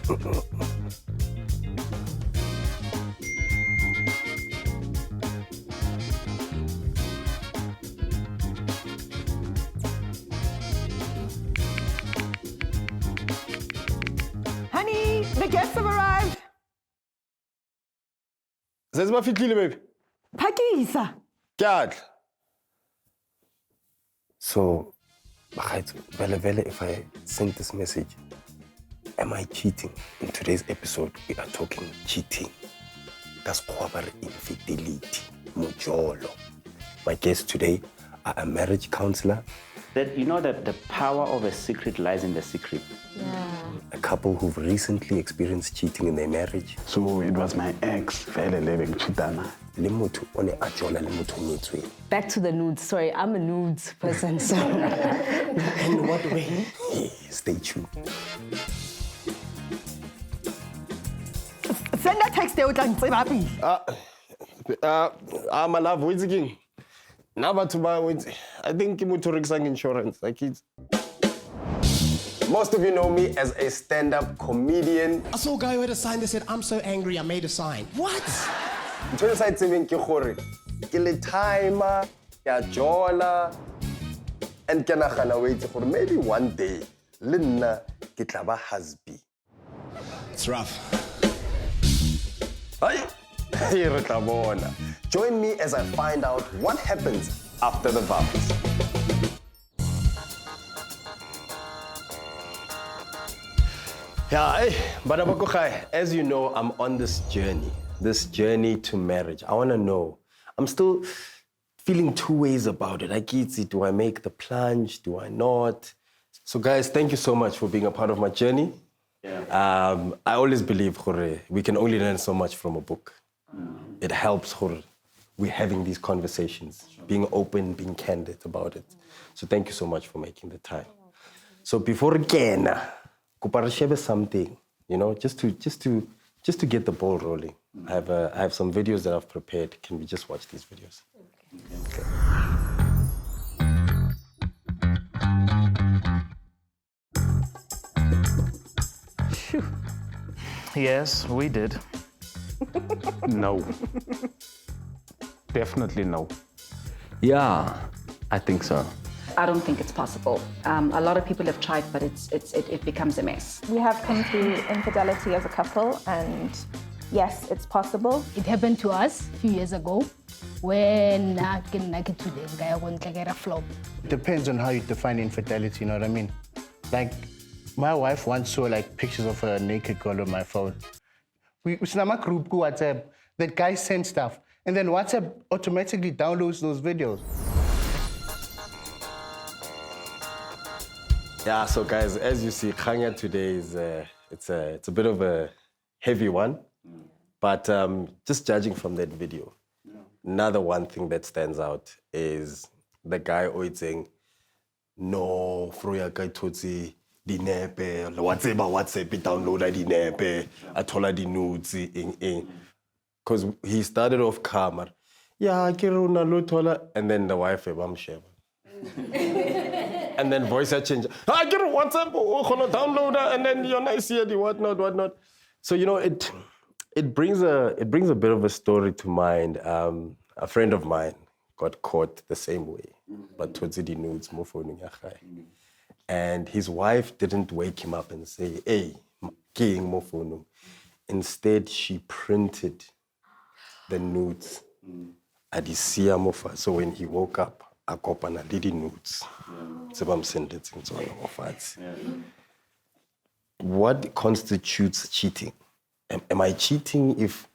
Honey, the guests have arrived. Says my fitli, baby. Phakisa. Kyat. So, vele, if I send this message, am I cheating? In today's episode, we are talking cheating. That's kwabare infidelity, mujolo. My guests today are a marriage counselor. That you know that the power of a secret lies in the secret. Yeah. A couple who've recently experienced cheating in their marriage. So it was my ex, vele living chitana. Back to the nudes. Sorry, I'm a nudes person, so. In what way? Stay tuned. Send a text there, happy. My love, what's the king? Now, but I think I'm motoring insurance. Like it's. Most of you know me as a stand-up comedian. I saw a guy who had a sign that said, "I'm so angry, I made a sign." What? Ntho sa tsebeng ke gore ke le timer ya jola and ke nagana wait gore maybe one day le nna ke tla ba husband. It's rough. Hey, re tla bona. Join me as I find out what happens after the vows. Yeah, hey, Badabakukhai, as you know, I'm on this journey to marriage. I want to know. I'm still feeling two ways about it. Like, do I make the plunge? Do I not? So, guys, thank you so much for being a part of my journey. Yeah. I always believe, Jorge, we can only learn so much from a book. It helps, Jorge. We're having these conversations, being open, being candid about it. So thank you so much for making the time. So before again, kuparashebe something, you know, just to get the ball rolling. I have some videos that I've prepared. Can we just watch these videos? Okay. Yes, we did. No. Definitely no. Yeah, I think so. I don't think it's possible. A lot of people have tried, but it becomes a mess. We have come through infidelity as a couple, and yes, it's possible. It happened to us a few years ago when flop. It depends on how you define infidelity, you know what I mean? Like, my wife once saw like pictures of a naked girl on my phone. We a group go WhatsApp, that guy sent stuff, and then WhatsApp automatically downloads those videos. Yeah, so guys, as you see, Khanya today is it's a bit of a heavy one, but just judging from that video, another one thing that stands out is the guy always saying, "No, Froya kai totsi dinepe, WhatsApp download dinepe, atola di nudes in." Because he started off calmer, yeah, and then the wife sheba. And then voice change. I get a WhatsApp, download, and then you're nice here, whatnot. So you know, it brings a bit of a story to mind. A friend of mine got caught the same way, but towards the nudes, and his wife didn't wake him up and say, "Hey, king mofonu." Instead, she printed the nudes at his mofa. So when he woke up, akopana did nudes. What constitutes cheating? Am I cheating if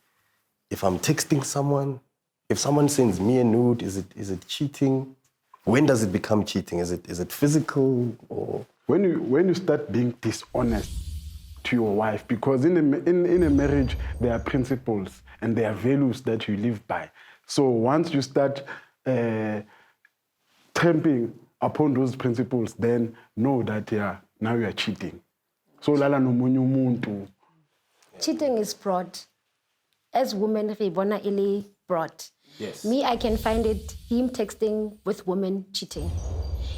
I'm texting someone? If someone sends me a nude, is it cheating? When does it become cheating? Is it physical or when you start being dishonest to your wife? Because in a marriage there are principles and there are values that you live by. So once you start tramping upon those principles, then know that now you are cheating. So lala no munyu muntu. Cheating is broad. As women, ribona ili broad. Yes. Me, I can find it him texting with women cheating.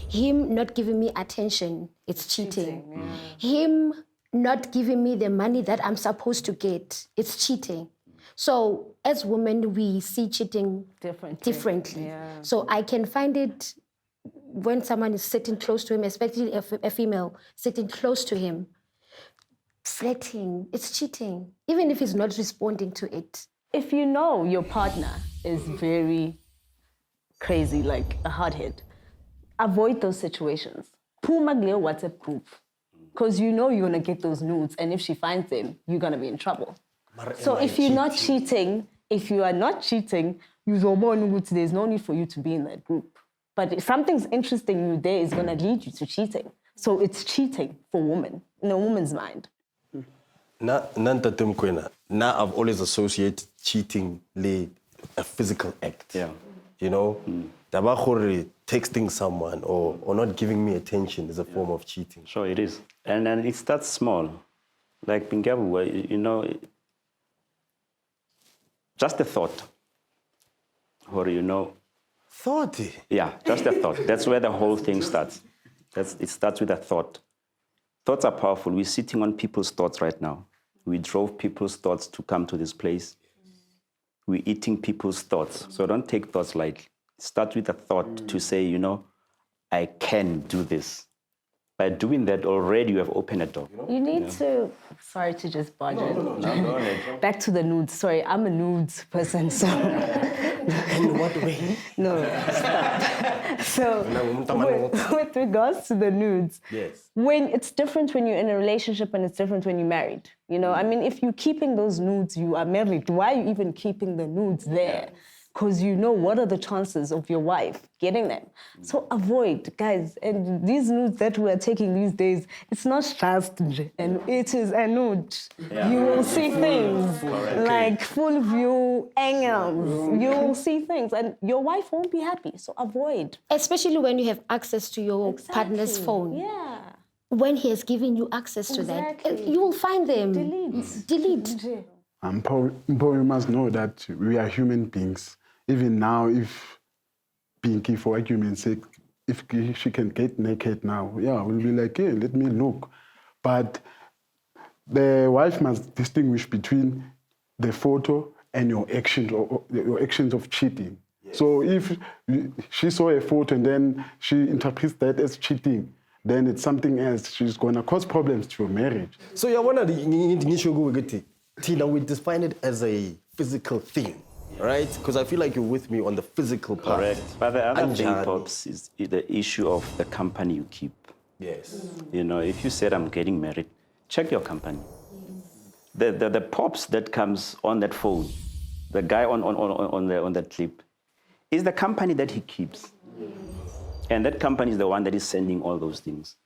Him not giving me attention, it's cheating. Him not giving me the money that I'm supposed to get, it's cheating. So as women, we see cheating differently. Yeah. So I can find it when someone is sitting close to him, especially a female sitting close to him, flirting, it's cheating, even if he's not responding to it. If you know your partner is very crazy, like a hothead, avoid those situations. Puma Gleo WhatsApp group. Because you know you're going to get those nudes, and if she finds them, you're going to be in trouble. So if you're not cheating, there's no need for you to be in that group. But if something's interesting you there is going to lead you to cheating. So it's cheating for women, in a woman's mind. Now I've always associated cheating with a physical act. Yeah. You know? Texting someone or not giving me attention is a form of cheating. Sure, it is. And it starts small. Like Bingabu, you know, just a thought. Or, you know... Thought? Yeah, just a thought. That's where the whole thing starts. It starts with a thought. Thoughts are powerful. We're sitting on people's thoughts right now. We drove people's thoughts to come to this place. We're eating people's thoughts. So don't take thoughts lightly. Start with a thought to say, you know, I can do this. By doing that, already you have opened a door. You need to... Sorry to just budge it. No, go ahead. Back to the nudes. Sorry, I'm a nudes person, so... In what way? No, stop. So, with regards to the nudes, yes. When it's different when you're in a relationship and it's different when you're married. You know, I mean, if you're keeping those nudes, you are married. Why are you even keeping the nudes there? Because you know what are the chances of your wife getting them. So avoid, guys. And these nudes that we are taking these days, it's not just, and it is a nude. Yeah. You will see things like full view angles. You will see things, and your wife won't be happy. So avoid. Especially when you have access to your partner's phone. Yeah. When he has given you access to that, you will find them. Delete. You must know that we are human beings. Even now, if Pinky, for argument's sake, if she can get naked now, yeah, we'll be like, hey, let me look. But the wife must distinguish between the photo and your actions, or your actions of cheating. Yes. So if she saw a photo and then she interprets that as cheating, then it's something else. She's going to cause problems to your marriage. So you want to Tina, we define it as a physical thing, right? Because I feel like you're with me on the physical part. Correct. But the other thing, Pops, is the issue of the company you keep. Yes. You know, if you said, I'm getting married, check your company. The Pops that comes on that phone, the guy on that clip, is the company that he keeps. And that company is the one that is sending all those things.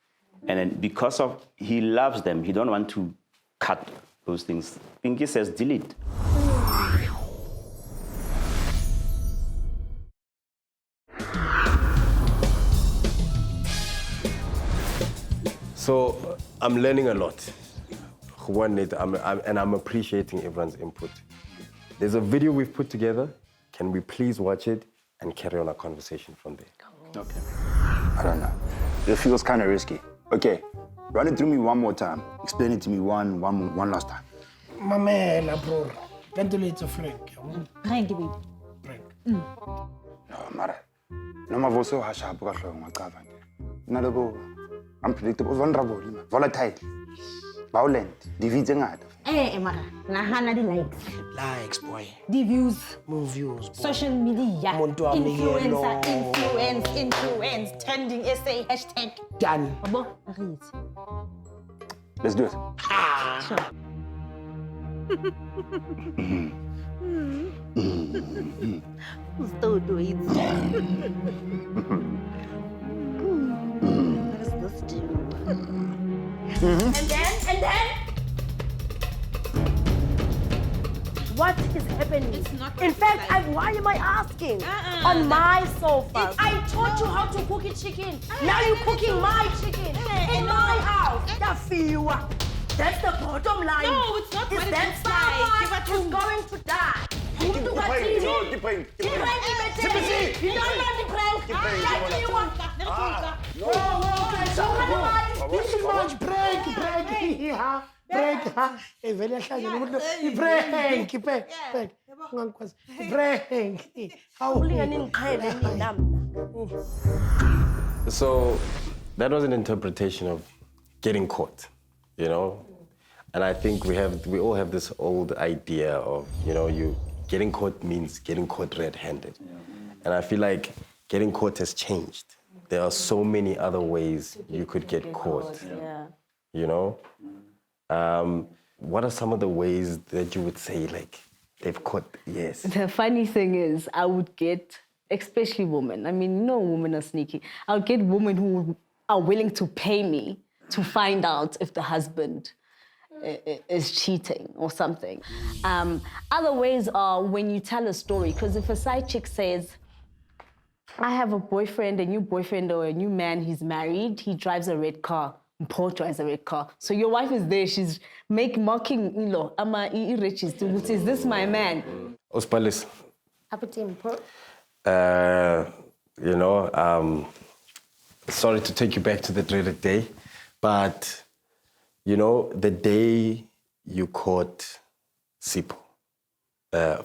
And then because of, he loves them, he don't want to cut those things. Pinky says delete. So I'm learning a lot. And I'm appreciating everyone's input. There's a video we've put together. Can we please watch it and carry on our conversation from there? Okay. I don't know. It feels kind of risky. Okay, run it through me one more time. Explain it to me one last time. My man, bro. Ventilate a Frank. Frank, baby. No, Mara. No, my voice so harsh. I'm unpredictable, vulnerable, volatile, violent, dividing out. Mara. Nahana the likes. Likes, boy. The views. More views, boy. Social media. Influence. Trending essay, hashtag. Done. Let's do it. Sure. Still doing it. What does this do? And then? What is happening? It's not in fact, why am I asking? On my sofa. I taught you how to cook a chicken. Now you're cooking my chicken in my house. That's the bottom line. No, it's not. Is that someone who's going to die? Keep praying. This is much break. ha, break ha. Hey, very excited. Break. Break. How? So that was an interpretation of getting caught, you know? And I think we all have this old idea of, you getting caught means getting caught red-handed. And I feel like getting caught has changed. There are so many other ways you could get caught. Yeah. You know? What are some of the ways that you would say, like, they've caught, yes? The funny thing is, I would get, especially women, I mean, women are sneaky. I would get women who are willing to pay me to find out if the husband is cheating or something. Other ways are when you tell a story, because if a side chick says, I have a boyfriend, a new boyfriend or a new man, he's married, he drives a red car, Paul drives a red car. So your wife is there, she's mocking Ilo, is this my man? Ospalis, Happy sorry to take you back to the dreaded day, but, the day you caught Sipho,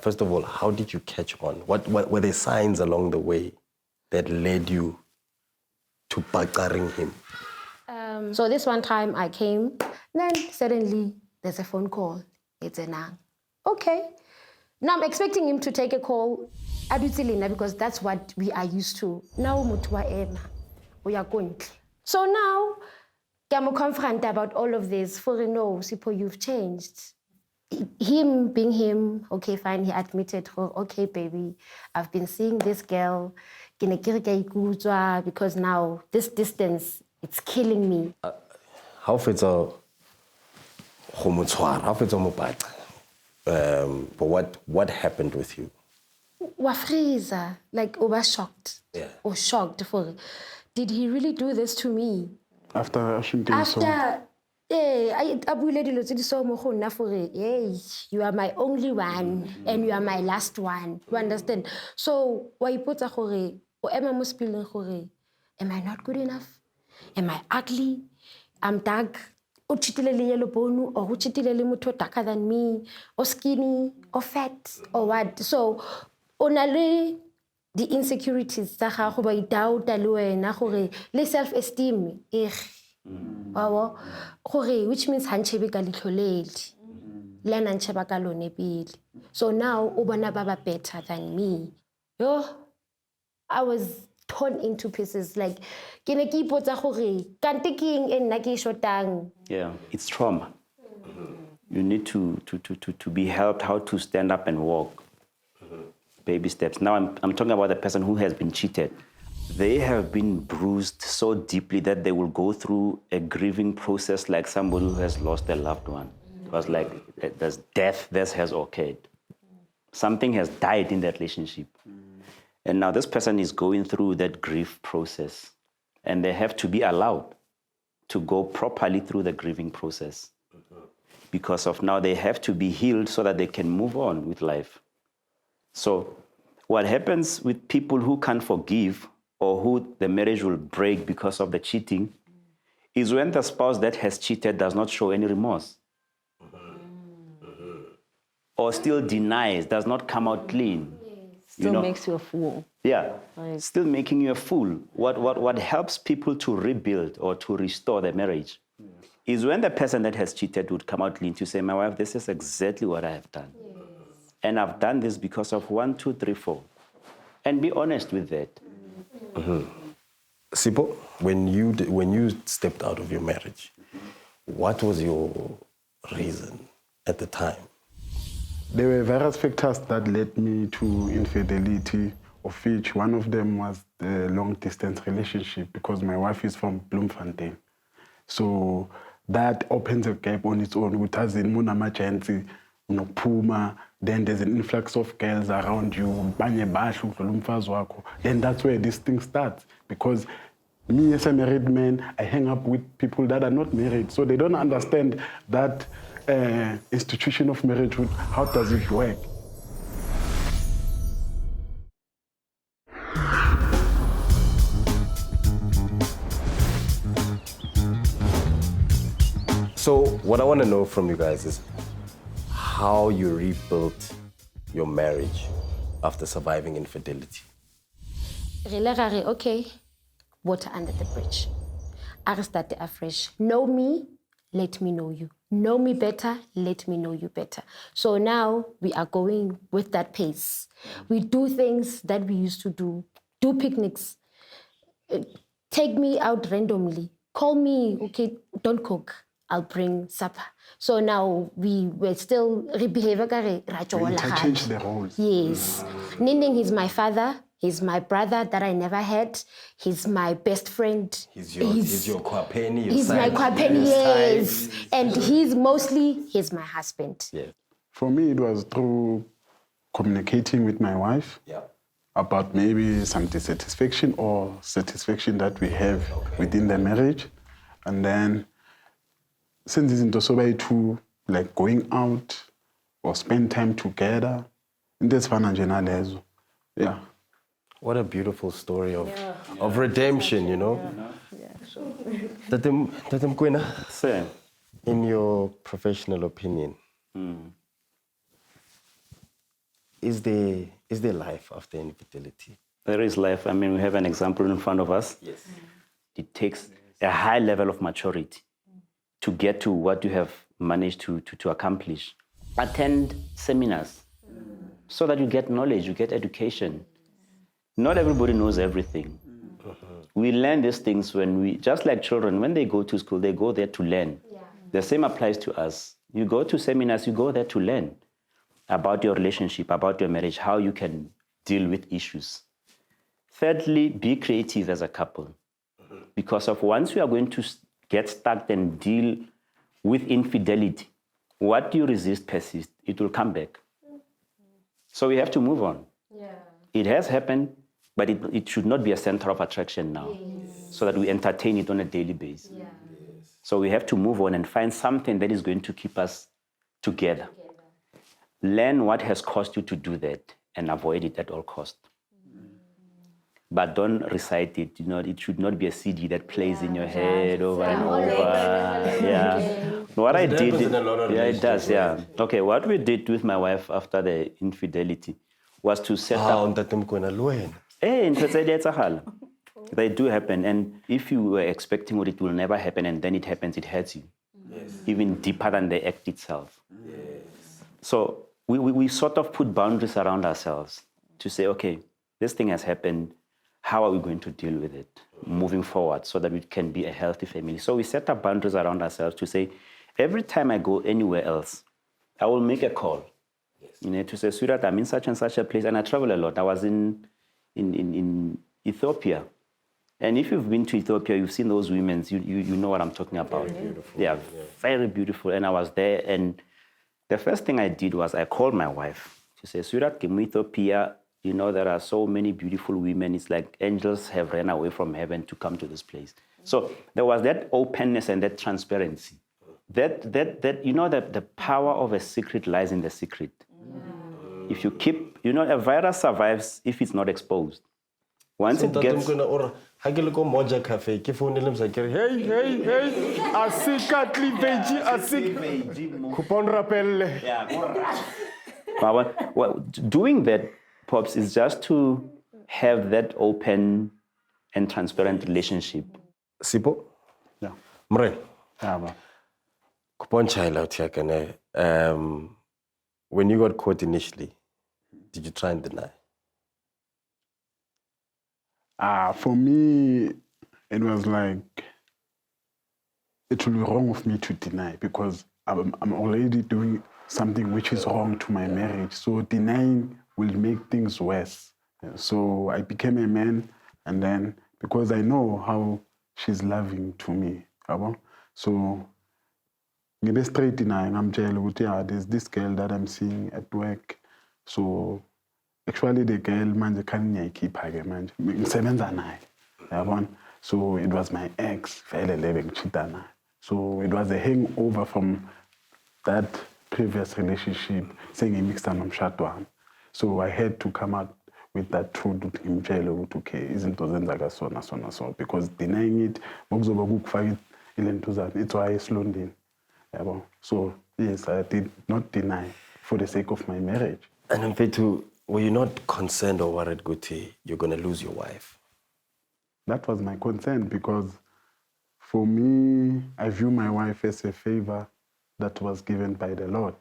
first of all, how did you catch on? What were there signs along the way that led you to bagaring him? So this one time I came, then suddenly there's a phone call. It's a nang. Okay. Now I'm expecting him to take a call, because that's what we are used to. Now we are going. So now I'm confront about all of this. For Sipho, you've changed. Him being him, okay, fine, he admitted, okay, baby, I've been seeing this girl, because now this distance, it's killing me. How fits a but what happened with you? Wafriza, like, shocked. Yeah. Or shocked for, did he really do this to me? After shooting so. Hey, you are my only one and you are my last one. You understand? So, why put a am I not good enough? Am I ugly? I'm dark. Or yellow bone, or darker than me, or skinny, or fat, or what? So, only the insecurities, doubt, self-esteem, which means so now ubana baba better than me. I was torn into pieces, like Yeah, it's trauma. You need to be helped how to stand up and walk. Baby steps. Now I'm talking about the person who has been cheated. They have been bruised so deeply that they will go through a grieving process like somebody who has lost a loved one. It was like there's death that has occurred. Something has died in that relationship. And now this person is going through that grief process. And they have to be allowed to go properly through the grieving process. Because of now they have to be healed so that they can move on with life. So what happens with people who can't forgive or who the marriage will break because of the cheating is when the spouse that has cheated does not show any remorse. Or still denies, does not come out clean. Still makes you a fool. Yeah, Right. Still making you a fool. What helps people to rebuild or to restore the marriage is when the person that has cheated would come out clean to say, my wife, this is exactly what I have done. And I've done this because of 1, 2, 3, 4. And be honest with that. Sipho, when you stepped out of your marriage, what was your reason at the time? There were various factors that led me to infidelity, of which one of them was the long-distance relationship because my wife is from Bloemfontein. So that opens a gap on its own. Then there's an influx of girls around you. Then that's where this thing starts. Because me as a married man, I hang up with people that are not married. So they don't understand that institution of marriage. How does it work? So What I want to know from you guys is how you rebuilt your marriage after surviving infidelity. Okay, water under the bridge. I start afresh. Know me, let me know you. Know me better, let me know you better. So now we are going with that pace. We do things that we used to do picnics, take me out randomly, call me, okay, don't cook, I'll bring supper. So now we're still behave. Interchange the roles. Yes. Ninding, he's my father. He's my brother that I never had. He's my best friend. He's your kwapeni, your He's side, my kwapeni, your yes. side. And he's my husband. Yeah. For me, it was through communicating with my wife about maybe some dissatisfaction or satisfaction that we have within the marriage. And then, since it's into so to like going out or spend time together, that's fun. Yeah. What a beautiful story of redemption, you know? Tatem Kwena, Sir. In your professional opinion, is there life after infidelity? There is life. I mean, we have an example in front of us. Yes. It takes a high level of maturity to get to what you have managed to accomplish. Attend seminars so that you get knowledge, you get education. Not everybody knows everything. We learn these things just like children, when they go to school, they go there to learn. Yeah. The same applies to us. You go to seminars, you go there to learn about your relationship, about your marriage, how you can deal with issues. Thirdly, be creative as a couple. Because once you are going to get stuck and deal with infidelity, what you resist persists, it will come back. So we have to move on. Yeah. It has happened, but it should not be a center of attraction now, so that we entertain it on a daily basis. Yeah. So we have to move on and find something that is going to keep us together. Learn what has caused you to do that and avoid it at all costs. But don't recite it. You know, it should not be a CD that plays in your head over and over. Yeah. What I did, it does. Yeah. Okay. What we did with my wife after the infidelity was to set up. They do happen, and if you were expecting it will never happen, and then it happens, it hurts you, even deeper than the act itself. Yes. So we sort of put boundaries around ourselves to say, okay, this thing has happened. How are we going to deal with it moving forward so that we can be a healthy family? So we set up boundaries around ourselves to say, every time I go anywhere else, I will make a call. You know, to say, sweetheart, I'm in such and such a place, and I travel a lot. I was in Ethiopia. And if you've been to Ethiopia, you've seen those women, you know what I'm talking about. Very beautiful. They are very beautiful. And I was there, and the first thing I did was I called my wife to say, sweetheart, in Ethiopia, you know, there are so many beautiful women. It's like angels have ran away from heaven to come to this place. So there was that openness and that transparency. That you know, that the power of a secret lies in the secret. If you keep, you know, a virus survives if it's not exposed. Once it gets... Hey, coupon rappel. Doing that, Pops, is just to have that open and transparent relationship. Sipo? Yeah. Mre? Yeah, Coupon child out here, when you got caught initially, did you try and deny? For me, it was like, it will be wrong of me to deny because I'm already doing something which is wrong to my marriage. So denying will make things worse. So I became a man, and then because I know how she's loving to me, so I'm straight denying. I'm telling you, there's this girl that I'm seeing at work. So actually the girl manje can't keep her manje. So it was my ex, so it was a hangover from that previous relationship, saying he mixed on Shatwan. So I had to come out with that truth to him, okay, isn't so because denying it, it's why it's London. So, yes, I did not deny for the sake of my marriage. And Mfethu, were you not concerned or worried, Guti, you're going to lose your wife? That was my concern because for me, I view my wife as a favor that was given by the Lord.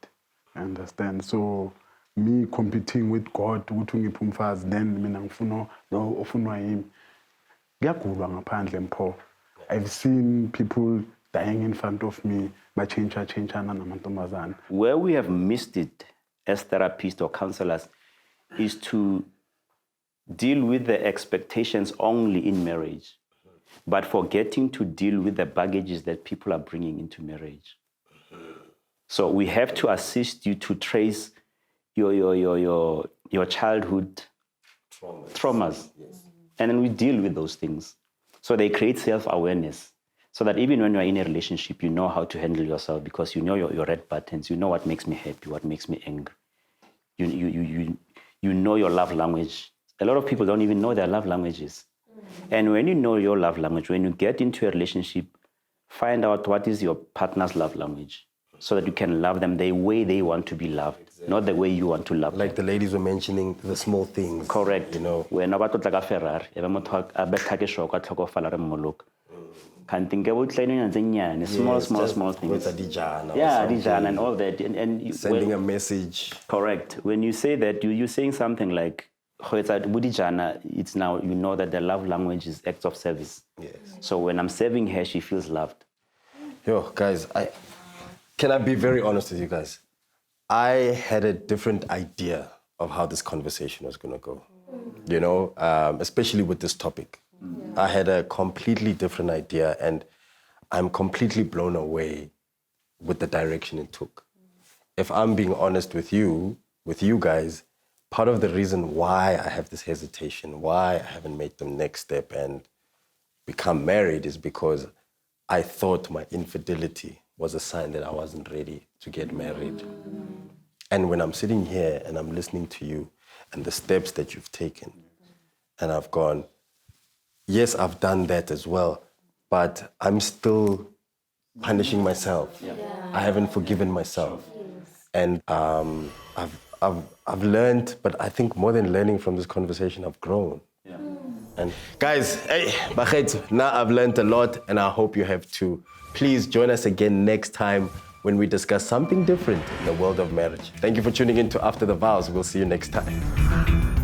I understand. So me competing with God, then mina ngifuna lo ofunwa yimi. Ngiyagulwa ngaphandle mpho. I've seen people dying in front of me, bachintshana namantombazana. Where we have missed it as therapists or counselors is to deal with the expectations only in marriage, but forgetting to deal with the baggages that people are bringing into marriage. So we have to assist you to trace your childhood traumas. Yes. And then we deal with those things. So they create self-awareness so that even when you're in a relationship, you know how to handle yourself because you know your red buttons, you know what makes me happy, what makes me angry. You know your love language. A lot of people don't even know their love languages. And when you know your love language, when you get into a relationship, find out what is your partner's love language so that you can love them the way they want to be loved, not the way you want to love them. Like the ladies were mentioning, the small things. Correct. You know. When about like a Ferrari, small things. With a dijana. Yeah, dijana and all that. And sending a message. Correct. When you say that, you're saying something like, it's now, you know that the love language is acts of service. Yes. So when I'm serving her, she feels loved. Yo, guys, can I be very honest with you guys? I had a different idea of how this conversation was going to go, you know, especially with this topic. I had a completely different idea, and I'm completely blown away with the direction it took. If I'm being honest with you guys, part of the reason why I have this hesitation, why I haven't made the next step and become married is because I thought my infidelity was a sign that I wasn't ready to get married. And when I'm sitting here and I'm listening to you and the steps that you've taken, and I've gone, yes, I've done that as well, but I'm still punishing myself. Yeah. I haven't forgiven myself. And I've learned, but I think more than learning from this conversation, I've grown. Yeah. And guys, hey, now I've learned a lot, and I hope you have too. Please join us again next time when we discuss something different in the world of marriage. Thank you for tuning in to After the Vows. We'll see you next time.